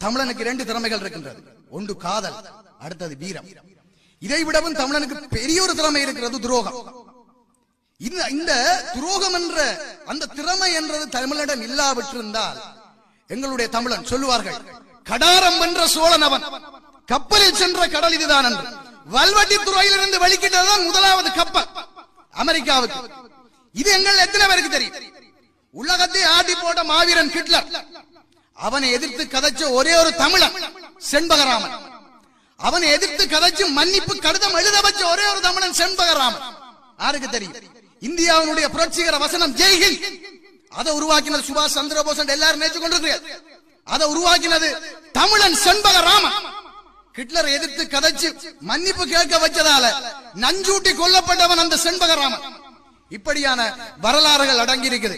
தமிழனுக்கு 2 திறமைகள் இருக்கின்றது. ஒன்று காதல், அடுத்தது வீரம். இதை விடவும் தமிழனுக்கு பெரிய ஒரு திறமை இருக்கிறது, துரோகம். இந்த துரோகம் என்ற அந்த திறமை என்றது தமிழனிடம் இல்லாவிட்டிருந்தால் எங்களுடைய தமிழன் சொல்லுவார்கள், கடாரம் வென்ற சோழன் அவன், கப்பலில் சென்ற கடல் இதுதான் என்று. வல்வட்டி துறையிலிருந்து வெளிக்கிட்டதுதான் முதலாவது கப்பல் அமெரிக்காவுக்கு. இது எங்கள் எத்தனை பேருக்கு தெரியும்? உலகத்தை ஆட்டி போட்ட மாவீரன் ஹிட்லர், அவனை எதிர்த்து கதைச்ச ஒரே ஒரு தமிழன் செண்பகராமன். அவனை எதிர்த்து கதைச்சு மன்னிப்பு கடிதம் எழுத வச்ச ஒரே ஒரு தமிழன் செண்பகராமன். யாருக்கு தெரியும்? இந்தியாவுடைய புரட்சிகர வசனம் ஜெய்ஹிந்த், அதை உருவாக்கினது சுபாஷ் சந்திர போஸ் எல்லாரும் நினைச்சு கொண்டிருக்கிறது. அதை உருவாக்கினது தமிழன் செண்பகராமன். ஹிட்லரை எதிர்த்து கதைச்சு மன்னிப்பு கேட்க வச்சதால நஞ்சூட்டி கொல்லப்பட்டவன் அந்த செண்பகராமன். இப்படியான வரலாறுகள் அடங்கி இருக்குது.